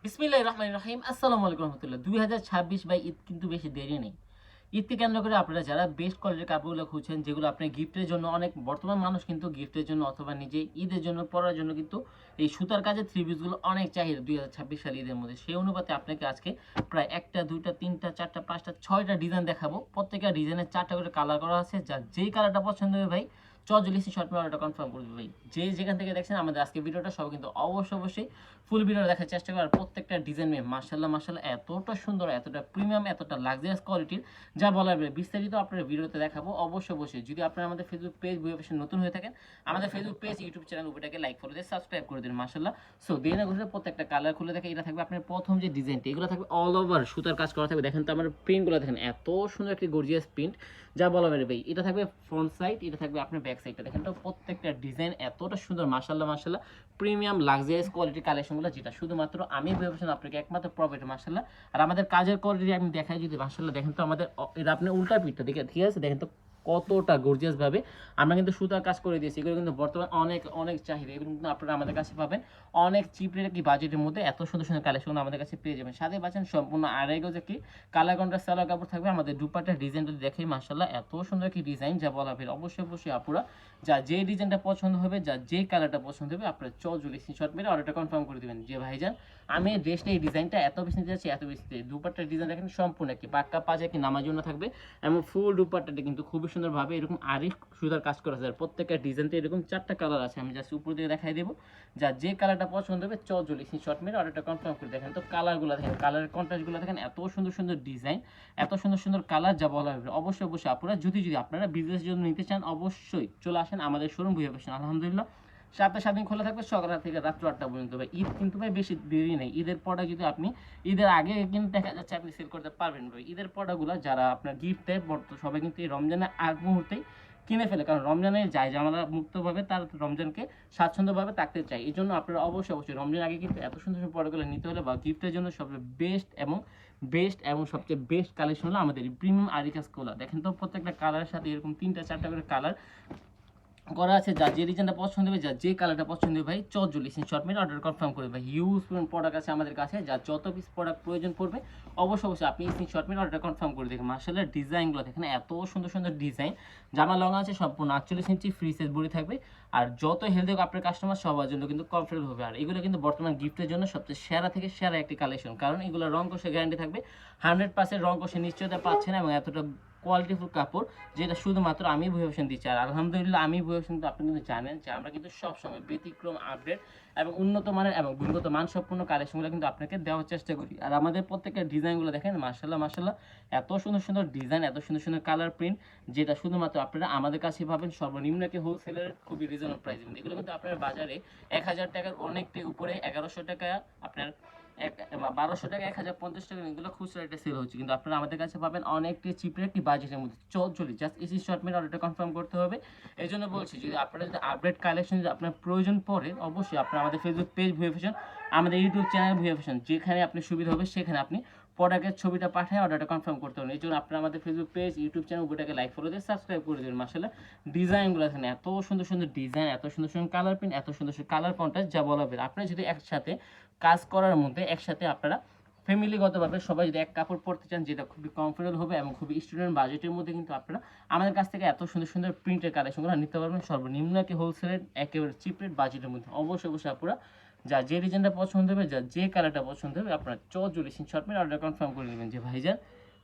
বিসমিল্লাহির রহমানির রহিম। আসসালামু আলাইকুম রহমতুল্লাহ। 2026 ভাই, ঈদ কিন্তু বেশি দেরি নেই। ঈদকে কেন্দ্র করে আপনারা যারা বেস্ট কোয়ালিটির কাপড়গুলো খুঁজছেন, যেগুলো আপনি গিফটের জন্য অনেক বর্তমান মানুষ কিন্তু গিফটের জন্য অথবা নিজে ঈদের জন্য পরার জন্য কিন্তু এই সুতার কাজের থ্রি পিসগুলো অনেক চাহিদা 2026 সাল ঈদের মধ্যে। সেই অনুপাতে আপনাকে আজকে প্রায় 1টা 2টা 3টা 4টা 5টা 6টা ডিজাইন দেখাবো। প্রত্যেকটা ডিজাইনের 4টা করে কালার করা আছে। যার যেই কালারটা পছন্দ হবে ভাই চজলিসি শর্ট মেরে অর্ডারটা কনফার্ম করে দিবে ভাই। যে যেখান থেকে দেখছেন আমাদের আজকে ভিডিওটা সবাই কিন্তু অবশ্যই ফুল ভিডিও দেখার চেষ্টা করার। প্রত্যেকটা ডিজাইন নিয়ে মাশাআল্লাহ এতটা সুন্দর, এতটা প্রিমিয়াম, এতটা লাক্সারিয়াস কোয়ালিটির যা বলার বাইরে। বিস্তারিত আপনার ভিডিওতে দেখাবো অবশ্যই। যদি আপনারা আমাদের ফেসবুক পেজ বুয়া ফ্যাশন নতুন হয়ে থাকেন, আমাদের ফেসবুক পেজ ইউটিউব চ্যানেল উপরটাকে লাইক ফলো দিয়ে সাবস্ক্রাইব করে দিন মাশাআল্লাহ। সো দেনা ঘুরে প্রত্যেকটা কালার খুলে দেখে এটা থাকবে আপনার প্রথম যে ডিজাইনটা, এগুলো থাকবে অল ওভার সুতার কাজ করা থাকবে। দেখেন তো আমার প্রিন্টগুলো দেখেন, এত সুন্দর একটি গর্জিয়াস প্রিন্ট যা বলা বাইরে ভাই। এটা থাকবে ফ্রন্ট সাইড, এটা থাকবে আপনার ব্যাক সাইডটা। দেখেন তো প্রত্যেকটা ডিজাইন এতটা সুন্দর মাশাআল্লাহ প্রিমিয়াম লাক্সারিয়াস কোয়ালিটি কালেকশনগুলো, যেটা শুধুমাত্র আমি ভেবেছেন আপনাকে একমাত্র প্রফিট মাশাআল্লাহ। আর আমাদের কাজের কোয়ালিটি আমি দেখাই যদি মাশাআল্লাহ। দেখেন তো আমাদের এটা আপনি উল্টা পিঠটা দেখে ঠিক আছে, দেখেন তো কতটা গর্জিয়াস ভাবে আমরা কিন্তু সুতার কাজ করে দিয়েছি। এগুলো কিন্তু বর্তমানে অনেক চাহিদা। এগুলো কিন্তু আপনারা আমাদের কাছে পাবেন অনেক চিপ রেট কি বাজেটের মধ্যে। এত সুন্দর সুন্দর কালেকশন আমাদের কাছে পেয়ে যাবেন। সাথে পাচ্ছেন সম্পূর্ণ আড়াই গজে কি কালার কন্ট্রাস্ট সালোয়ার কাপড় থাকবে। আমাদের দুপাট্টার ডিজাইন যদি দেখেই মাশাআল্লাহ এত সুন্দর কি ডিজাইন যা বলা ফের। অবশ্যই আপুরা যা যে ডিজাইনটা পছন্দ হবে, যা যে কালারটা পছন্দ হবে, আপনারা চজলি স্ক্রিনশট মেরে অর্ডারটা কনফার্ম করে দিবেন যে ভাইজান আমি ড্রেসটা এই ডিজাইনটা এত বেশি নিতে যাচ্ছি, এত বেশি। দুপাট্টার ডিজাইন দেখেন সম্পূর্ণ একটি পাক্কা পাজা কি নামার জন্য থাকবে। এবং ফুল দুপাট্টাটা কিন্তু খুবই সুন্দরভাবে এরকম আরিফ সুতার কাজ করা আছে। আর প্রত্যেকটা ডিজাইনতে এরকম 4টা কালার আছে। আমি জাস্ট উপর দিয়ে দেখাই দেবো। যা যে কালারটা পছন্দ হবে চজলি স্ক্রিনশট মেরে অর্ডারটা কনফার্ম করে দেখেন তো কালারগুলো দেখেন, কালারের কন্ট্রাস্টগুলো দেখেন, এত সুন্দর ডিজাইন, এত সুন্দর কালার যা বলা হবে। অবশ্যই আপনারা যদি আপনারা বিজনেসের জন্য নিতে চান অবশ্যই চলে আসেন আমাদের শোরুম বুয়া ফ্যাশন। আলহামদুলিল্লাহ সপ্তাহে 7 দিন খোলা থাকবে সকাল থেকে রাত্র 8টা পর্যন্ত ভাই। ঈদ কিন্তু ভাই বেশি দেরি নেই। ঈদের পরে যদি আপনি ঈদের আগে কিন্তু দেখা যাচ্ছে আপনি সেল করতে পারবেন ভাই। ঈদের পর্দাগুলো যারা আপনার গিফট দেয় সবাই কিন্তু এই রমজানের আগ মুহূর্তেই কিনে ফেলে, কারণ রমজানে যায় জামালা মুক্তভাবে তার রমজানকে স্বাচ্ছন্দ্যভাবে থাকতে চায়। এই জন্য আপনারা অবশ্যই রমজান আগে কিন্তু এত সুন্দর পর্দাগুলো নিতে হলে বা গিফটের জন্য সবচেয়ে বেস্ট এবং সবচেয়ে বেস্ট কালেকশন হলো আমাদের প্রিমিয়াম আরিকাস কোলা। দেখেন তো প্রত্যেকটা কালারের সাথে এরকম 3টা 4টা করে কালার করা আছে। যার যে ডিজাইনটা পছন্দ হবে, যার যে কালারটা পছন্দ হবে ভাই চজলি স্ক্রিনশট মেরে অর্ডার কনফার্ম করে ভাই। হিউজ প্রোডাক্ট আছে আমাদের কাছে, যার যত পিস প্রোডাক্ট প্রয়োজন পড়বে অবশ্যই আপনি স্ক্রিনশট মেরে অর্ডার কনফার্ম করে দেখেন। মার্শালের ডিজাইনগুলো দেখেন, এত সুন্দর ডিজাইন। জামা লং আছে সম্পূর্ণ 48 ইঞ্চি, ফ্রি সাইজ বডি থাকবে। আর যত হেলদি হোক আপনার কাস্টমার সবার জন্য কিন্তু কমফোর্টেবল হবে। আর এগুলো কিন্তু বর্তমান গিফটের জন্য সবচেয়ে সেরা থেকে সেরা একটি কালেকশন, কারণ এগুলো রং কষে গ্যারান্টি থাকবে। 100% রং কষে নিশ্চয়তা পাচ্ছেন এবং এতটা কোয়ালিটিফুল কাপড় যেটা শুধুমাত্র আমি বুয়া ফ্যাশন দিচ্ছি। আর আলহামদুলিল্লাহ আমি বুয়া ফ্যাশন তো আপনি কিন্তু জানেন যে আমরা কিন্তু সবসময় ব্যতিক্রম আপডেট এবং উন্নত মানের এবং গুণগত মানসম্পন্ন কালেকশনগুলো কিন্তু আপনাকে দেওয়ার চেষ্টা করি। আর আমাদের প্রত্যেকটা ডিজাইনগুলো দেখেন মাশাআল্লাহ এত সুন্দর ডিজাইন, এত সুন্দর কালার প্রিন্ট, যেটা শুধুমাত্র আপনারা আমাদের কাছে পাবেন সর্বনিম্ন একটি হোলসেলের খুবই রিজনেবল প্রাইস। এগুলো কিন্তু আপনার বাজারে 1000 টাকার অনেকটি উপরে, 1100 টাকা আপনার 1200 টাকা, 1050 টাকা এগুলো খুচরা রেটে সেল হচ্ছে, কিন্তু আপনারা আমাদের কাছে পাবেন অনেকটি চিপের একটি বাজেটের মধ্যে। চলি জাস্ট এসি শর্ট মেরে অর্ডারটা কনফার্ম করতে হবে। এই জন্য বলছি যদি আপনারা যদি আপডেট কালেকশন যদি আপনার প্রয়োজন পড়ে অবশ্যই আপনারা আমাদের ফেসবুক পেজ বুয়া ফ্যাশন, আমাদের ইউটিউব চ্যানেল বুয়া ফ্যাশন, যেখানে আপনি সুবিধা হবে সেখানে আপনি প্রোডাক্টের ছবিটা পাঠিয়ে অর্ডারটা কনফার্ম করতে হবে। এই জন্য আপনারা আমাদের ফেসবুক পেজ ইউটিউব চ্যানেল উপরটাকে লাইক ফলো দিয়ে সাবস্ক্রাইব করে দেবেন। মাশাআল্লাহ ডিজাইনগুলো দেখেন, এত সুন্দর ডিজাইন, এত সুন্দর কালার প্রিন্ট, এত সুন্দর কালার কন্ট্রাস্ট যা বলা হবে। আপনারা যদি একসাথে কাজ করার মধ্যে একসাথে আপনারা ফ্যামিলিগতভাবে সবাই যদি এক কাপড় পরতে চান, যেটা খুবই কমফোর্টেবল হবে এবং খুবই স্টুডেন্ট বাজেটের মধ্যে, কিন্তু আপনারা আমাদের কাছ থেকে এত সুন্দর প্রিন্টের কালেকশনগুলো নিতে পারবেন সর্বনিম্ন একটি হোলসেলের একেবারে চিপ রেট বাজেটের মধ্যে। অবশ্যই আপনারা যা যে ডিজাইনটা পছন্দ হবে, যা যে কালারটা পছন্দ হবে, আপনারা চজলি স্ক্রিনশট মেরে অর্ডার কনফার্ম করে নেবেন যে ভাইজান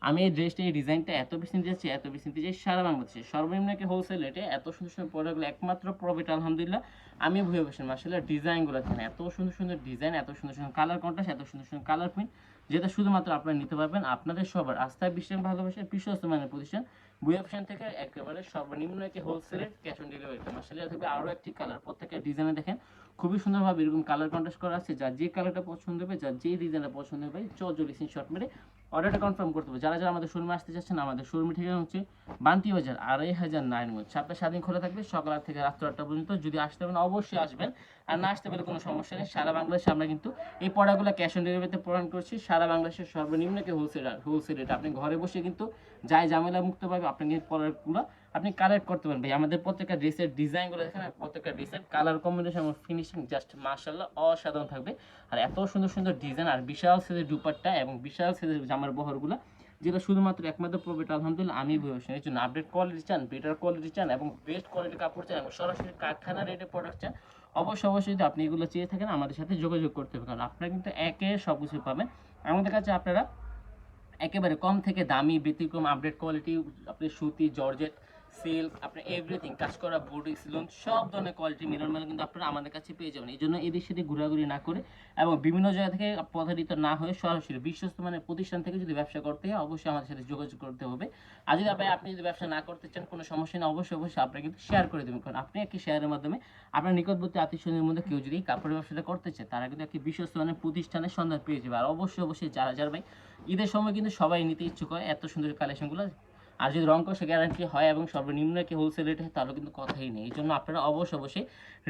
আমি এই ড্রেসটা এই ডিজাইনটা এত বেশি নিতে যাচ্ছি, এত বেশি নিতে চাই সারা বাংলাদেশে সর্বনিম্ন একটি হোলসেল রেটে। এত সুন্দর প্রোডাক্টগুলো একমাত্র প্রফিট আলহামদুলিল্লাহ আমি বুয়া ফ্যাশন। মাশাআল্লাহ ডিজাইনগুলো দেখেন, এত সুন্দর ডিজাইন, এত সুন্দর কালার কন্ট্রাস্ট, এত সুন্দর কালার প্রিন্ট, যেটা শুধুমাত্র আপনারা নিতে পারবেন আপনাদের সবার আস্থায় বিশ্বাস ভালোবাসার বিশ্বস্ত মানের প্রতিষ্ঠান বুয়া ফ্যাশন থেকে একেবারে সর্বনিম্ন একটি হোলসেলের ক্যাশ অন ডেলিভারিতে। মাশাআল্লাহ থাকবে আরও একটি কালার, প্রত্যেকটা ডিজাইনে দেখেন খুবই সুন্দরভাবে এরকম কালার কন্ট্রাস্ট করা আছে। যার যে কালারটা পছন্দ হবে, যার যে ডিজাইনটা পছন্দ হবে চজলি স্ক্রিনশট মেরে অর্ডারটা কনফার্ম করতে হবে। যারা আমাদের শোরুমে আসতে চাচ্ছেন, আমাদের শোরুমের ঠিকানা হচ্ছে বান্তি বাজার 2509 মোড়। সপ্তাহে 7 দিন খোলা থাকবে সকাল 8 থেকে রাত্র 8টা পর্যন্ত। যদি আসতে পারেন অবশ্যই আসবেন, আর না আসতে পারলে কোনো সমস্যা নেই। সারা বাংলাদেশে আমরা কিন্তু এই প্রোডাক্টগুলো ক্যাশ অন ডেলিভারিতে প্রদান করছি। সারা বাংলাদেশের সর্বনিম্ন হোলসেল রেট আপনি ঘরে বসে কিন্তু যাই ঝামেলা মুক্তভাবে আপনি প্রোডাক্টগুলো আপনি কালেক্ট করতে পারেন ভাই। আমাদের প্রত্যেকটা ড্রেসের ডিজাইনগুলো দেখেন, আর প্রত্যেকটা ড্রেসের কালার কম্বিনেশন এবং ফিনিশিং জাস্ট মাশাআল্লাহ অসাধারণ থাকবে। আর এত সুন্দর সুন্দর ডিজাইন আর বিশাল সাইজের দুপাট্টা এবং বিশাল সাইজের জামার বহরগুলো, যেটা শুধুমাত্র একমাত্র প্রফিট আলহামদুলিল্লাহ আমি বলছি। এর জন্য আপডেট কোয়ালিটি চান, বেটার কোয়ালিটি চান এবং বেস্ট কোয়ালিটির কাপড় চান এবং সরাসরি কারখানা রেটে প্রোডাক্ট চান, অবশ্যই অবশ্যই যদি আপনি এগুলো চেয়ে থাকেন আমাদের সাথে যোগাযোগ করতে হবে। কারণ আপনারা কিন্তু একে সব কিছু পাবেন আমাদের কাছে। আপনারা একেবারে কম থেকে দামি ব্যতিক্রম আপডেট কোয়ালিটি, আপনি সুতি, জর্জেট, সিল্ক, আপনার এভরিথিং কাজ করা, বডি সিলন, সব ধরনের কোয়ালিটি মিরর মেলা কিন্তু আপনারা আমাদের কাছে পেয়ে যাবেন। এই জন্য এদিক সেদিক ঘোরাঘুরি না করে এবং বিভিন্ন জায়গা থেকে প্রতারিত না হয়ে সরাসরি বিশ্বস্ত মানের প্রতিষ্ঠান থেকে যদি ব্যবসা করতে হয় অবশ্যই আমাদের সাথে যোগাযোগ করতে হবে। আর যদি আপনি যদি ব্যবসা না করতে চান কোনো সমস্যা নেই, অবশ্যই অবশ্যই আপনারা কিন্তু শেয়ার করে দেবেন। কারণ আপনি একটি শেয়ারের মাধ্যমে আপনার নিকটবর্তী আত্মীয়স্বজনের মধ্যে কেউ যদি কাপড়ের ব্যবসাটা করতে চায় তারা কিন্তু একটি বিশ্বস্ত মানের প্রতিষ্ঠানের সন্ধান পেয়ে যাবে। আর অবশ্যই অবশ্যই যারা ভাই ঈদের সময় কিন্তু সবাই নিতে ইচ্ছুক হয় এত সুন্দর কালেকশনগুলো। আর যদি রং কষে গ্যারান্টি হয় এবং সর্বনিম্ন কি হোলসেল রেট হয় তাহলে কিন্তু কথাই নেই। এই জন্য আপনারা অবশ্যই অবশ্যই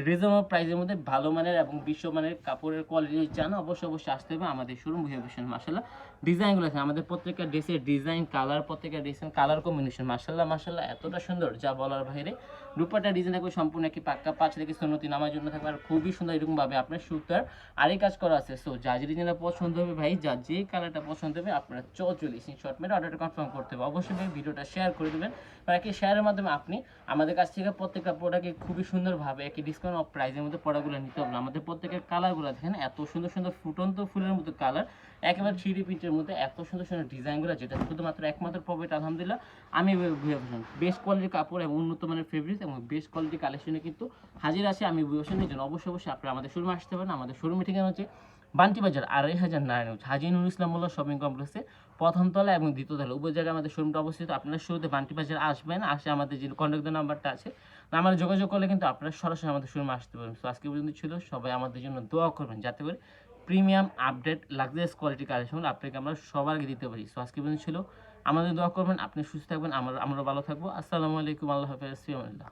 রিজনেবল প্রাইসের মধ্যে ভালো মানের এবং বিশ্বমানের কাপড়ের কোয়ালিটি চান, অবশ্যই অবশ্যই আসতে হবে আমাদের শোরুম ভুয়া ফ্যাশন। মাশাআল্লাহ ডিজাইনগুলো আছে আমাদের প্রত্যেকটা ড্রেসের ডিজাইন, কালার, প্রত্যেকটা ড্রেসের কালার কম্বিনেশন মাশাআল্লাহ মাশাআল্লাহ এতটা সুন্দর যা বলার বাইরে। দুপাট্টা ডিজাইন থাকবে সম্পূর্ণ একটি পাক্কা 5 থেকে সুন্নতি নামার জন্য থাকবে আর খুবই সুন্দর এরকমভাবে আপনার সুতার আরই কাজ করা আছে। সো যা ডিজাইনটা পছন্দ হবে ভাই, যার যে কালারটা পছন্দ হবে আপনারা চলি স্ক্রিনশট মেরে অর্ডারটা কনফার্ম করতে হবে। অবশ্যই ভাই ভিডিওটা শেয়ার করে দেবেন, কারণ কি শেয়ারের মাধ্যমে আপনি আমাদের কাছ থেকে প্রত্যেকটা প্রোডাক্টে খুবই সুন্দরভাবে একই ডিসকাউন্ট অফ প্রাইসের মধ্যে প্রোডাক্টগুলো নিতে হবে। আমাদের প্রত্যেকের কালারগুলো দেখেন এত সুন্দর সুন্দর ফুটন্ত ফুলের মতো কালার, একেবারে 3D প্রিন্টের মধ্যে এত সুন্দর সুন্দর ডিজাইনগুলো, যেটা শুধুমাত্র একমাত্র প্রফিট আলহামদুলিল্লাহ আমি ভুয়া ফ্যাশন। বেস্ট কোয়ালিটির কাপড় এবং উন্নত মানের ফেব্রিক্স এবং বেস্ট কোয়ালিটি কালেকশনে কিন্তু হাজির আছে আমি ভুয়া ফ্যাশনের জন্য। অবশ্যই অবশ্যই আপনারা আমাদের শোরুমে আসতে পারেন। আমাদের শোরুমের ঠিকানা হচ্ছে বান্টি বাজার 2500 নারায়ণগঞ্জ হাজী নুরুল ইসলাম মোল্লা শপিং কমপ্লেক্সে প্রথম তলা এবং দ্বিতীয় তলা উভয় জায়গায় আমাদের শোরুমটা অবস্থিত। আপনারা শুরুতে বান্টি বাজার আসবেন, আসে আমাদের যে কন্ট্যাক্ট নাম্বারটা আছে আমার যোগাযোগ করলে কিন্তু আপনারা সরাসরি আমাদের শোরুমে আসতে পারবেন। তো আজকে পর্যন্ত ছিল, সবাই আমাদের জন্য দোয়া করবেন যাতে করে premium update luxurious quality collection আপনাকে আমরা সবার আগে দিতে পারি। তো আজকে পর্যন্ত ছিল, আমাদের দোয়া করবেন, আপনি সুস্থ থাকবেন, আমরা ভালো থাকবো। আসসালামু আলাইকুম, আল্লাহ হাফেজ, ফি আমানিল্লাহ।